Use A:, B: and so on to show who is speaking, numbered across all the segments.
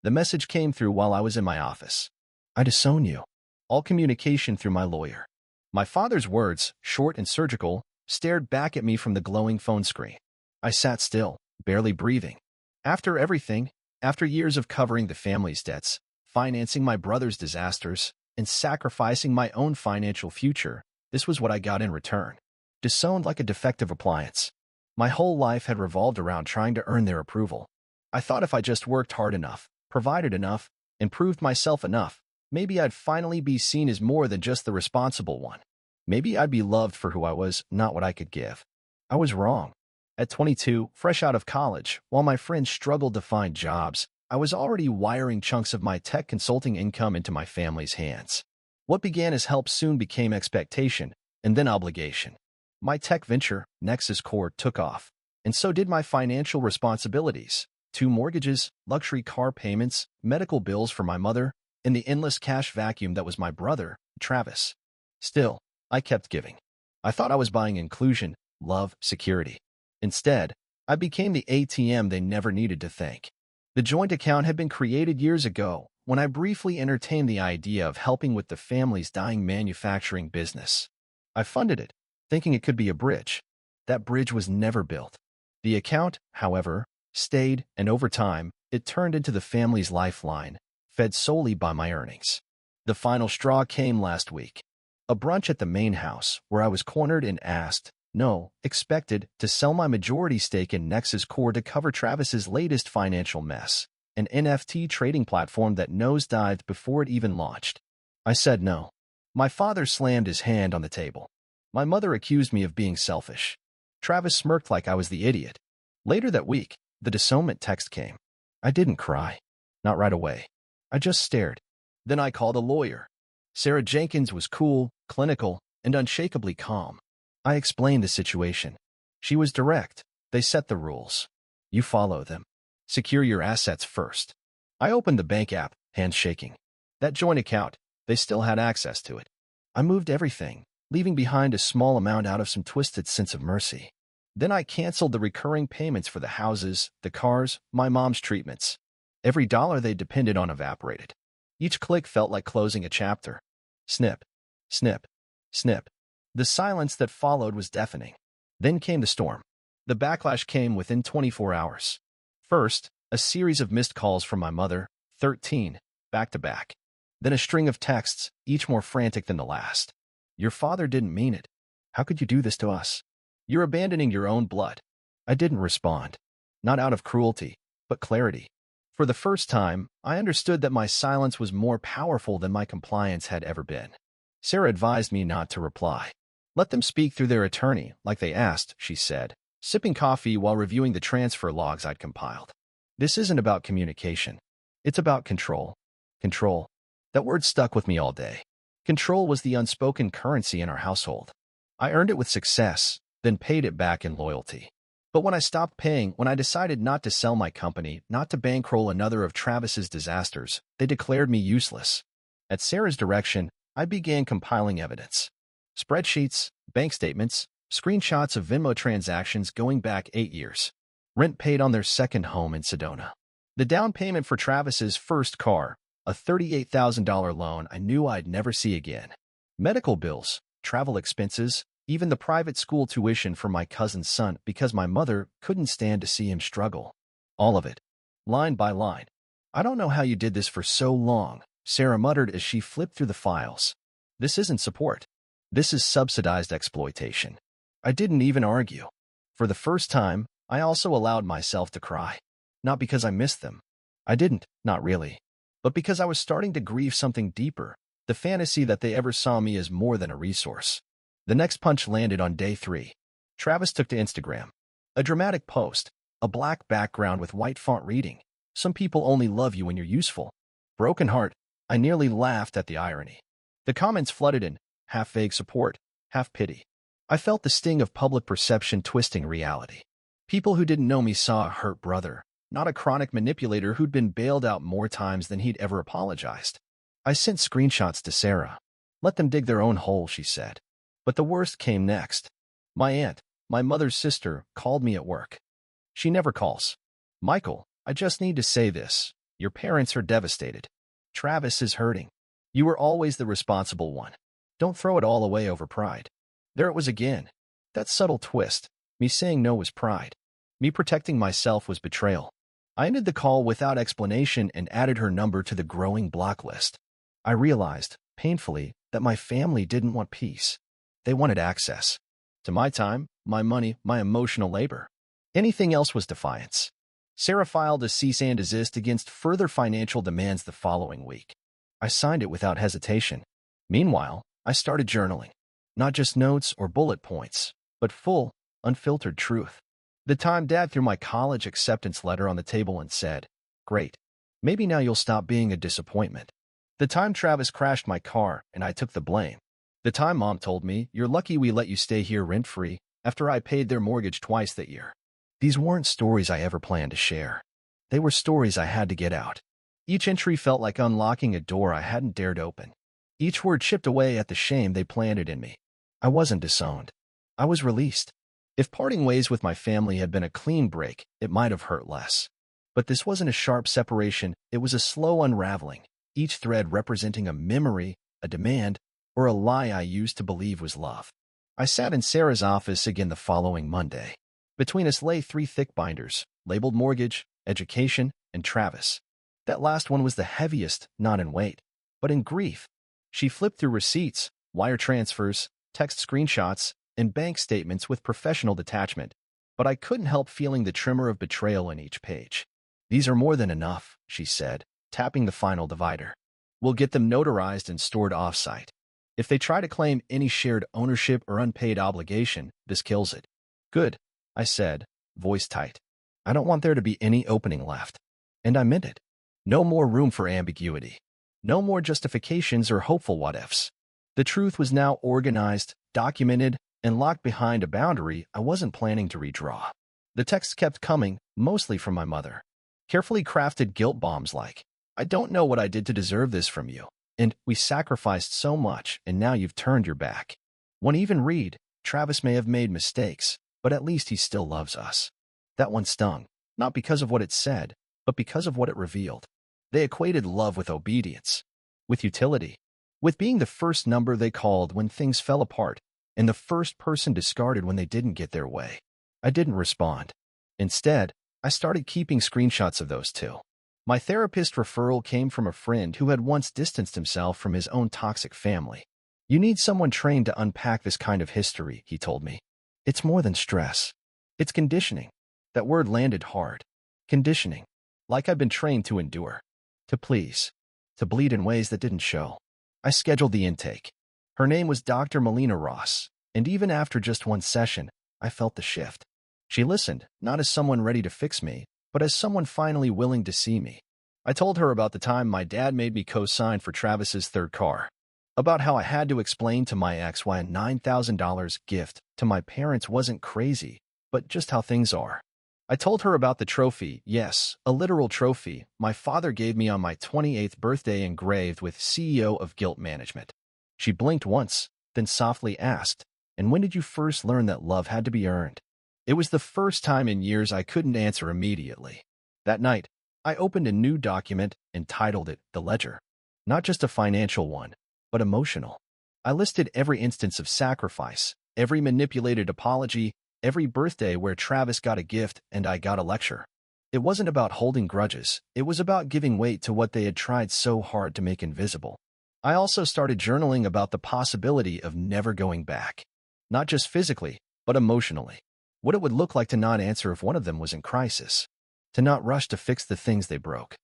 A: The message came through while I was in my office. I disown you. All communication through my lawyer. My father's words, short and surgical, stared back at me from the glowing phone screen. I sat still, barely breathing. After everything, after years of covering the family's debts, financing my brother's disasters, and sacrificing my own financial future, this was what I got in return. Disowned like a defective appliance. My whole life had revolved around trying to earn their approval. I thought if I just worked hard enough, provided enough, and proved myself enough, maybe I'd finally be seen as more than just the responsible one. Maybe I'd be loved for who I was, not what I could give. I was wrong. At 22, fresh out of college, while my friends struggled to find jobs, I was already wiring chunks of my tech consulting income into my family's hands. What began as help soon became expectation, and then obligation. My tech venture, Nexus Core, took off, and so did my financial responsibilities. 2 mortgages, luxury car payments, medical bills for my mother, and the endless cash vacuum that was my brother, Travis. Still, I kept giving. I thought I was buying inclusion, love, security. Instead, I became the ATM they never needed to thank. The joint account had been created years ago when I briefly entertained the idea of helping with the family's dying manufacturing business. I funded it, thinking it could be a bridge. That bridge was never built. The account, however, stayed, and over time, it turned into the family's lifeline, fed solely by my earnings. The final straw came last week. A brunch at the main house, where I was cornered and asked, no, expected, to sell my majority stake in Nexus Core to cover Travis's latest financial mess, an NFT trading platform that nosedived before it even launched. I said no. My father slammed his hand on the table. My mother accused me of being selfish. Travis smirked like I was the idiot. Later that week, the disownment text came. I didn't cry. Not right away. I just stared. Then I called a lawyer. Sarah Jenkins was cool, clinical, and unshakably calm. I explained the situation. She was direct. They set the rules. You follow them. Secure your assets first. I opened the bank app, hands shaking. That joint account, they still had access to it. I moved everything, leaving behind a small amount out of some twisted sense of mercy. Then I canceled the recurring payments for the houses, the cars, my mom's treatments. Every dollar they depended on evaporated. Each click felt like closing a chapter. Snip, snip, snip. The silence that followed was deafening. Then came the storm. The backlash came within 24 hours. First, a series of missed calls from my mother, 13, back to back. Then a string of texts, each more frantic than the last. Your father didn't mean it. How could you do this to us? You're abandoning your own blood. I didn't respond. Not out of cruelty, but clarity. For the first time, I understood that my silence was more powerful than my compliance had ever been. Sarah advised me not to reply. Let them speak through their attorney, like they asked, she said, sipping coffee while reviewing the transfer logs I'd compiled. This isn't about communication. It's about control. Control. That word stuck with me all day. Control was the unspoken currency in our household. I earned it with success, then paid it back in loyalty. But when I stopped paying, when I decided not to sell my company, not to bankroll another of Travis's disasters, they declared me useless. At Sarah's direction, I began compiling evidence. Spreadsheets, bank statements, screenshots of Venmo transactions going back 8 years. Rent paid on their second home in Sedona. The down payment for Travis's first car, a $38,000 loan I knew I'd never see again. Medical bills, travel expenses, even the private school tuition for my cousin's son because my mother couldn't stand to see him struggle. All of it. Line by line. I don't know how you did this for so long, Sarah muttered as she flipped through the files. This isn't support. This is subsidized exploitation. I didn't even argue. For the first time, I also allowed myself to cry. Not because I missed them. I didn't, not really. But because I was starting to grieve something deeper, the fantasy that they ever saw me as more than a resource. The next punch landed on day 3. Travis took to Instagram. A dramatic post, a black background with white font reading, "Some people only love you when you're useful." Broken heart, I nearly laughed at the irony. The comments flooded in, half vague support, half pity. I felt the sting of public perception twisting reality. People who didn't know me saw a hurt brother, not a chronic manipulator who'd been bailed out more times than he'd ever apologized. I sent screenshots to Sarah. Let them dig their own hole, she said. But the worst came next. My aunt, my mother's sister, called me at work. She never calls. Michael, I just need to say this. Your parents are devastated. Travis is hurting. You were always the responsible one. Don't throw it all away over pride. There it was again. That subtle twist. Me saying no was pride. Me protecting myself was betrayal. I ended the call without explanation and added her number to the growing block list. I realized, painfully, that my family didn't want peace. They wanted access. To my time, my money, my emotional labor. Anything else was defiance. Sarah filed a cease and desist against further financial demands the following week. I signed it without hesitation. Meanwhile, I started journaling. Not just notes or bullet points, but full, unfiltered truth. The time Dad threw my college acceptance letter on the table and said, "Great. Maybe now you'll stop being a disappointment." The time Travis crashed my car and I took the blame. The time Mom told me, "You're lucky we let you stay here rent-free," after I paid their mortgage twice that year. These weren't stories I ever planned to share. They were stories I had to get out. Each entry felt like unlocking a door I hadn't dared open. Each word chipped away at the shame they planted in me. I wasn't disowned. I was released. If parting ways with my family had been a clean break, it might have hurt less. But this wasn't a sharp separation, it was a slow unraveling, each thread representing a memory, a demand, or a lie I used to believe was love. I sat in Sarah's office again the following Monday. Between us lay 3 thick binders, labeled mortgage, education, and Travis. That last one was the heaviest, not in weight, but in grief. She flipped through receipts, wire transfers, text screenshots, and bank statements with professional detachment, but I couldn't help feeling the tremor of betrayal in each page. "These are more than enough," she said, tapping the final divider. "We'll get them notarized and stored off-site. If they try to claim any shared ownership or unpaid obligation, this kills it." "Good," I said, voice tight. "I don't want there to be any opening left." And I meant it. No more room for ambiguity. No more justifications or hopeful what-ifs. The truth was now organized, documented, and locked behind a boundary I wasn't planning to redraw. The texts kept coming, mostly from my mother. Carefully crafted guilt bombs like, "I don't know what I did to deserve this from you," and "We sacrificed so much, and now you've turned your back." One even read, "Travis may have made mistakes, but at least he still loves us." That one stung, not because of what it said, but because of what it revealed. They equated love with obedience, with utility, with being the first number they called when things fell apart, and the first person discarded when they didn't get their way. I didn't respond. Instead, I started keeping screenshots of those two. My therapist referral came from a friend who had once distanced himself from his own toxic family. "You need someone trained to unpack this kind of history," he told me. "It's more than stress. It's conditioning." That word landed hard. Conditioning. Like I'd been trained to endure. To please. To bleed in ways that didn't show. I scheduled the intake. Her name was Dr. Melina Ross, and even after just one session, I felt the shift. She listened, not as someone ready to fix me, but as someone finally willing to see me. I told her about the time my dad made me co-sign for Travis's third car. About how I had to explain to my ex why a $9,000 gift to my parents wasn't crazy, but just how things are. I told her about the trophy, yes, a literal trophy, my father gave me on my 28th birthday engraved with CEO of Guilt Management. She blinked once, then softly asked, "And when did you first learn that love had to be earned?" It was the first time in years I couldn't answer immediately. That night, I opened a new document and titled it The Ledger. Not just a financial one, but emotional. I listed every instance of sacrifice, every manipulated apology, every birthday where Travis got a gift and I got a lecture. It wasn't about holding grudges. It was about giving weight to what they had tried so hard to make invisible. I also started journaling about the possibility of never going back. Not just physically, but emotionally. What it would look like to not answer if one of them was in crisis. To not rush to fix the things they broke.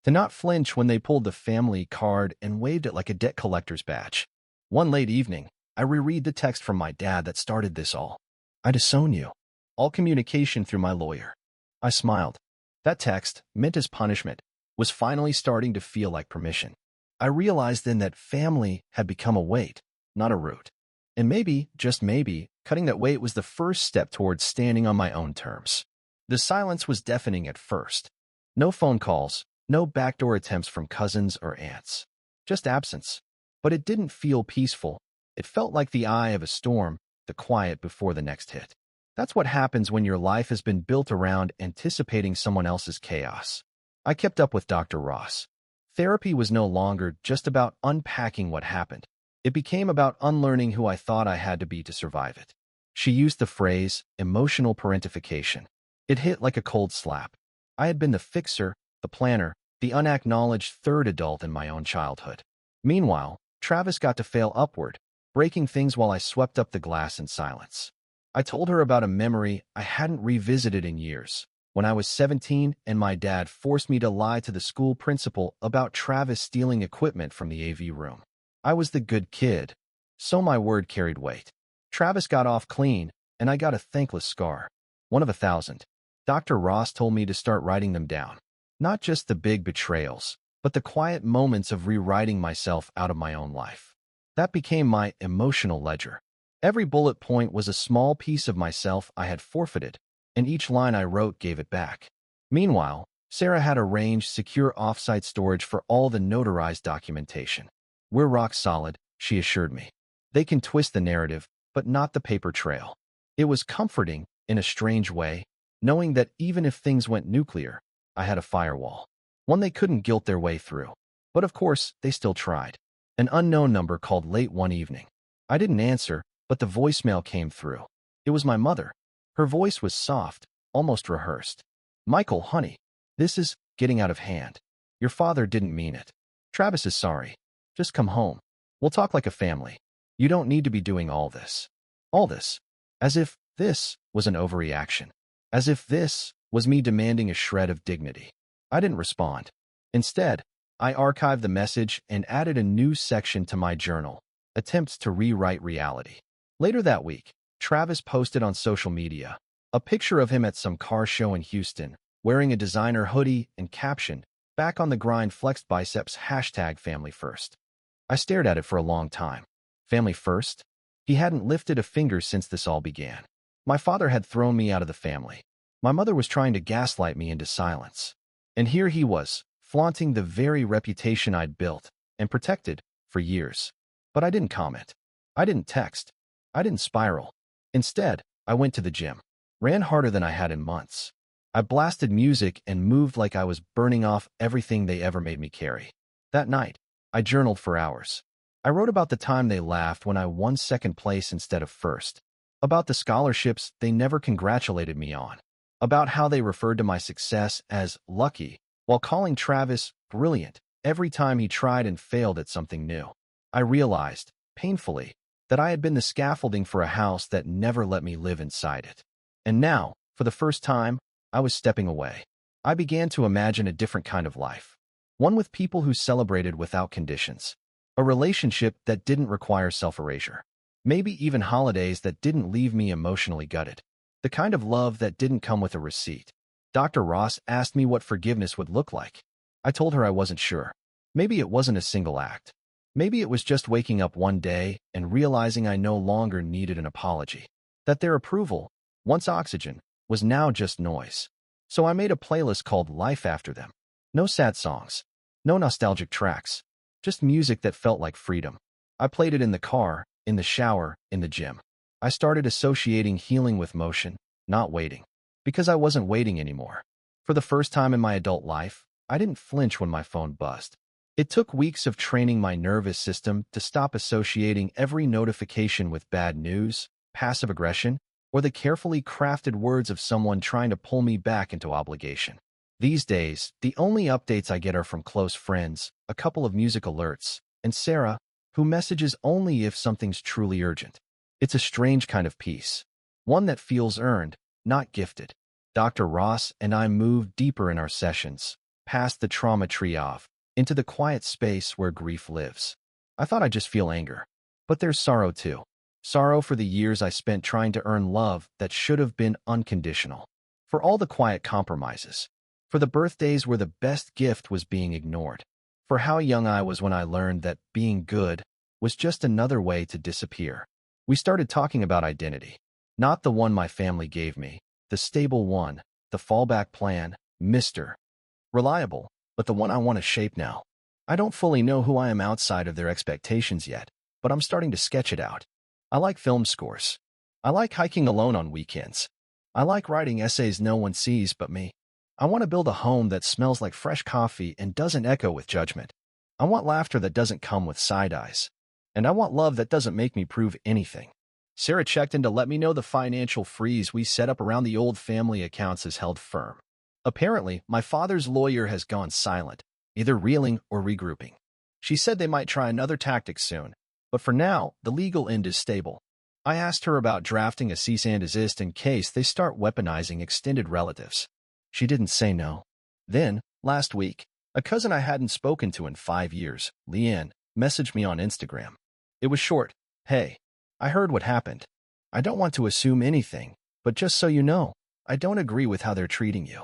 A: To not flinch when they pulled the family card and waved it like a debt collector's badge. One late evening, I reread the text from my dad that started this all. "I disown you. All communication through my lawyer." I smiled. That text, meant as punishment, was finally starting to feel like permission. I realized then that family had become a weight, not a root. And maybe, just maybe, cutting that weight was the first step towards standing on my own terms. The silence was deafening at first. No phone calls, no backdoor attempts from cousins or aunts. Just absence. But it didn't feel peaceful. It felt like the eye of a storm, the quiet before the next hit. That's what happens when your life has been built around anticipating someone else's chaos. I kept up with Dr. Ross. Therapy was no longer just about unpacking what happened. It became about unlearning who I thought I had to be to survive it. She used the phrase, emotional parentification. It hit like a cold slap. I had been the fixer, the planner, the unacknowledged third adult in my own childhood. Meanwhile, Travis got to fail upward, breaking things while I swept up the glass in silence. I told her about a memory I hadn't revisited in years. When I was 17 and my dad forced me to lie to the school principal about Travis stealing equipment from the AV room. I was the good kid, so my word carried weight. Travis got off clean, and I got a thankless scar. One of 1,000. Dr. Ross told me to start writing them down. Not just the big betrayals, but the quiet moments of rewriting myself out of my own life. That became my emotional ledger. Every bullet point was a small piece of myself I had forfeited, and each line I wrote gave it back. Meanwhile, Sarah had arranged secure off-site storage for all the notarized documentation. "We're rock solid," she assured me. "They can twist the narrative, but not the paper trail." It was comforting, in a strange way, knowing that even if things went nuclear, I had a firewall. One they couldn't guilt their way through. But of course, they still tried. An unknown number called late one evening. I didn't answer, but the voicemail came through. It was my mother. Her voice was soft, almost rehearsed. "Michael, honey, this is getting out of hand. Your father didn't mean it. Travis is sorry. Just come home. We'll talk like a family. You don't need to be doing all this." All this. As if this was an overreaction. As if this was me demanding a shred of dignity. I didn't respond. Instead, I archived the message and added a new section to my journal, Attempts to Rewrite Reality. Later that week, Travis posted on social media a picture of him at some car show in Houston, wearing a designer hoodie and caption, "Back on the grind, flexed biceps, #family first." I stared at it for a long time. Family first? He hadn't lifted a finger since this all began. My father had thrown me out of the family. My mother was trying to gaslight me into silence. And here he was, flaunting the very reputation I'd built and protected for years. But I didn't comment. I didn't text. I didn't spiral. Instead, I went to the gym, ran harder than I had in months. I blasted music and moved like I was burning off everything they ever made me carry. That night, I journaled for hours. I wrote about the time they laughed when I won second place instead of first, about the scholarships they never congratulated me on, about how they referred to my success as lucky, while calling Travis brilliant every time he tried and failed at something new. I realized, painfully, that I had been the scaffolding for a house that never let me live inside it. And now, for the first time, I was stepping away. I began to imagine a different kind of life. One with people who celebrated without conditions. A relationship that didn't require self-erasure. Maybe even holidays that didn't leave me emotionally gutted. The kind of love that didn't come with a receipt. Dr. Ross asked me what forgiveness would look like. I told her I wasn't sure. Maybe it wasn't a single act. Maybe it was just waking up one day and realizing I no longer needed an apology. That their approval, once oxygen, was now just noise. So I made a playlist called Life After Them. No sad songs. No nostalgic tracks. Just music that felt like freedom. I played it in the car, in the shower, in the gym. I started associating healing with motion, not waiting. Because I wasn't waiting anymore. For the first time in my adult life, I didn't flinch when my phone buzzed. It took weeks of training my nervous system to stop associating every notification with bad news, passive aggression, or the carefully crafted words of someone trying to pull me back into obligation. These days, the only updates I get are from close friends, a couple of music alerts, and Sarah, who messages only if something's truly urgent. It's a strange kind of peace. One that feels earned, not gifted. Dr. Ross and I moved deeper in our sessions, past the trauma triage, into the quiet space where grief lives. I thought I'd just feel anger. But there's sorrow too. Sorrow for the years I spent trying to earn love that should have been unconditional. For all the quiet compromises. For the birthdays where the best gift was being ignored. For how young I was when I learned that being good was just another way to disappear. We started talking about identity. Not the one my family gave me, the stable one, the fallback plan, Mr. Reliable, but the one I want to shape now. I don't fully know who I am outside of their expectations yet, but I'm starting to sketch it out. I like film scores. I like hiking alone on weekends. I like writing essays no one sees but me. I want to build a home that smells like fresh coffee and doesn't echo with judgment. I want laughter that doesn't come with side eyes. And I want love that doesn't make me prove anything. Sarah checked in to let me know the financial freeze we set up around the old family accounts is held firm. Apparently, my father's lawyer has gone silent, either reeling or regrouping. She said they might try another tactic soon, but for now, the legal end is stable. I asked her about drafting a cease and desist in case they start weaponizing extended relatives. She didn't say no. Then, last week, a cousin I hadn't spoken to in 5 years, Leanne, messaged me on Instagram. It was short. Hey, I heard what happened. I don't want to assume anything, but just so you know, I don't agree with how they're treating you.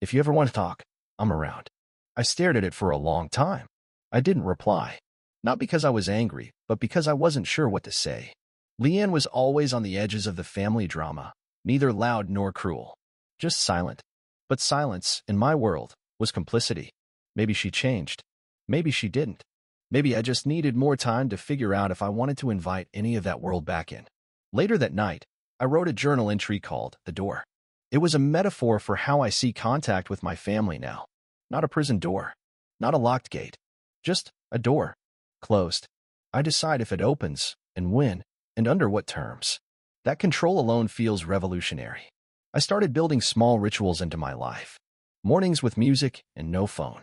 A: If you ever want to talk, I'm around. I stared at it for a long time. I didn't reply. Not because I was angry, but because I wasn't sure what to say. Leanne was always on the edges of the family drama, neither loud nor cruel. Just silent. But silence, in my world, was complicity. Maybe she changed. Maybe she didn't. Maybe I just needed more time to figure out if I wanted to invite any of that world back in. Later that night, I wrote a journal entry called The Door. It was a metaphor for how I see contact with my family now. Not a prison door. Not a locked gate. Just a door. Closed. I decide if it opens, and when, and under what terms. That control alone feels revolutionary. I started building small rituals into my life. Mornings with music and no phone.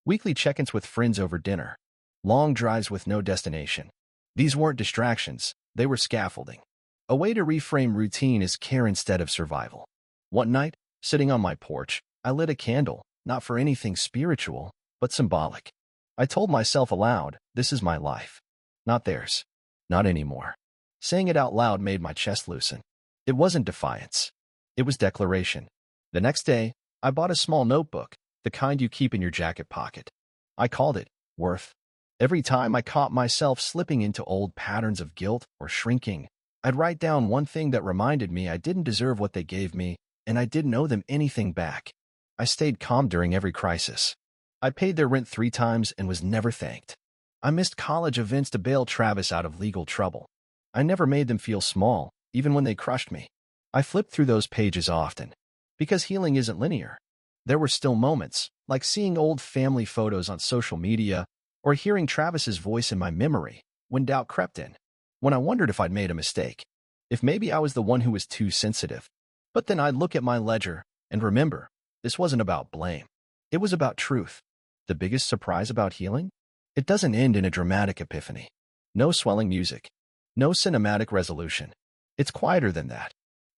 A: Weekly check-ins with friends over dinner. Long drives with no destination. These weren't distractions, they were scaffolding. A way to reframe routine as care instead of survival. One night, sitting on my porch, I lit a candle, not for anything spiritual, but symbolic. I told myself aloud, this is my life. Not theirs. Not anymore. Saying it out loud made my chest loosen. It wasn't defiance. It was declaration. The next day, I bought a small notebook, the kind you keep in your jacket pocket. I called it Worth. Every time I caught myself slipping into old patterns of guilt or shrinking, I'd write down one thing that reminded me I didn't deserve what they gave me, and I didn't owe them anything back. I stayed calm during every crisis. I paid their rent 3 times and was never thanked. I missed college events to bail Travis out of legal trouble. I never made them feel small, even when they crushed me. I flipped through those pages often. Because healing isn't linear. There were still moments, like seeing old family photos on social media or hearing Travis's voice in my memory, when doubt crept in. When I wondered if I'd made a mistake. If maybe I was the one who was too sensitive. But then I'd look at my ledger and remember, this wasn't about blame. It was about truth. The biggest surprise about healing? It doesn't end in a dramatic epiphany. No swelling music. No cinematic resolution. It's quieter than that.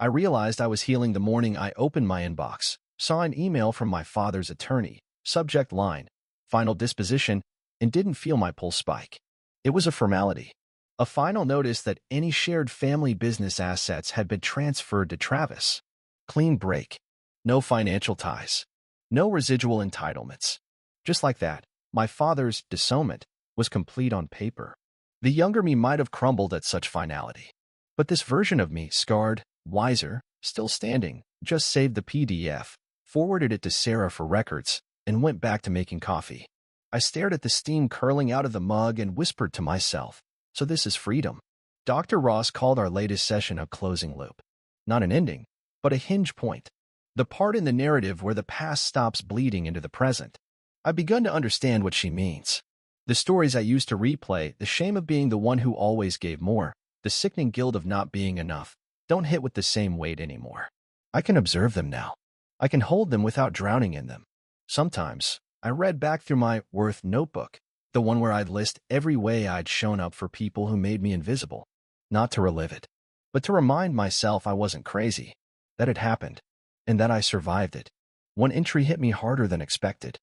A: I realized I was healing the morning I opened my inbox, saw an email from my father's attorney, subject line, final disposition, and didn't feel my pulse spike. It was a formality. A final notice that any shared family business assets had been transferred to Travis. Clean break. No financial ties. No residual entitlements. Just like that, my father's disownment was complete on paper. The younger me might have crumbled at such finality. But this version of me, scarred, wiser, still standing, just saved the PDF, forwarded it to Sarah for records, and went back to making coffee. I stared at the steam curling out of the mug and whispered to myself, so this is freedom. Dr. Ross called our latest session a closing loop. Not an ending, but a hinge point. The part in the narrative where the past stops bleeding into the present. I've begun to understand what she means. The stories I used to replay, the shame of being the one who always gave more, the sickening guilt of not being enough, don't hit with the same weight anymore. I can observe them now. I can hold them without drowning in them. Sometimes, I read back through my Worth notebook, the one where I'd list every way I'd shown up for people who made me invisible. Not to relive it, but to remind myself I wasn't crazy, that it happened, and that I survived it. One entry hit me harder than expected.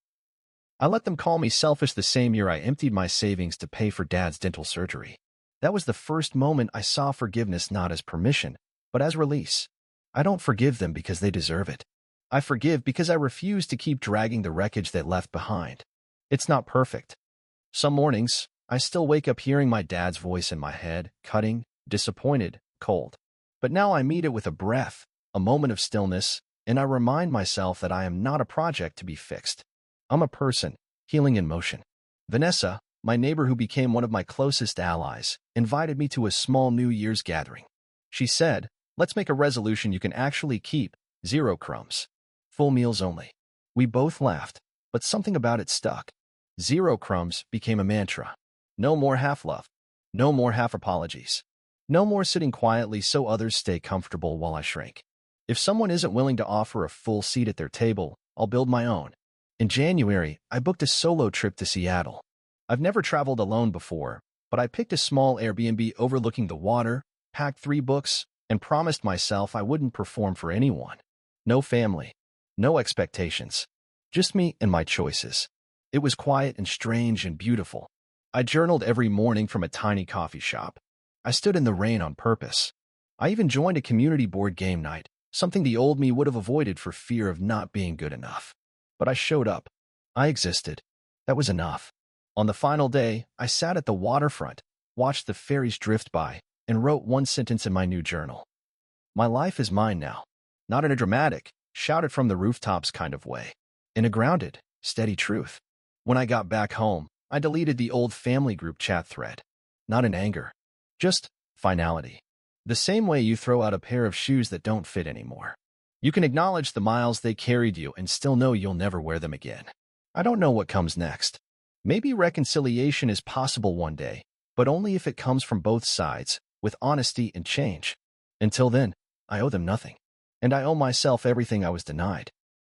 A: I let them call me selfish the same year I emptied my savings to pay for Dad's dental surgery. That was the first moment I saw forgiveness not as permission, but as release. I don't forgive them because they deserve it. I forgive because I refuse to keep dragging the wreckage they left behind. It's not perfect. Some mornings, I still wake up hearing my dad's voice in my head, cutting, disappointed, cold. But now I meet it with a breath, a moment of stillness, and I remind myself that I am not a project to be fixed. I'm a person, healing in motion. Vanessa, my neighbor who became one of my closest allies, invited me to a small New Year's gathering. She said, let's make a resolution you can actually keep, 0 crumbs. Full meals only. We both laughed, but something about it stuck. Zero crumbs became a mantra. No more half-love. No more half-apologies. No more sitting quietly so others stay comfortable while I shrink. If someone isn't willing to offer a full seat at their table, I'll build my own. In January, I booked a solo trip to Seattle. I've never traveled alone before, but I picked a small Airbnb overlooking the water, packed 3 books, and promised myself I wouldn't perform for anyone. No family. No expectations. Just me and my choices. It was quiet and strange and beautiful. I journaled every morning from a tiny coffee shop. I stood in the rain on purpose. I even joined a community board game night, something the old me would have avoided for fear of not being good enough. But I showed up. I existed. That was enough. On the final day, I sat at the waterfront, watched the ferries drift by, and wrote one sentence in my new journal. My life is mine now. Not in a dramatic, shouted from the rooftops kind of way. In a grounded, steady truth. When I got back home, I deleted the old family group chat thread. Not in anger. Just finality. The same way you throw out a pair of shoes that don't fit anymore. You can acknowledge the miles they carried you and still know you'll never wear them again. I don't know what comes next. Maybe reconciliation is possible one day, but only if it comes from both sides, with honesty and change. Until then, I owe them nothing. And I owe myself everything I was denied.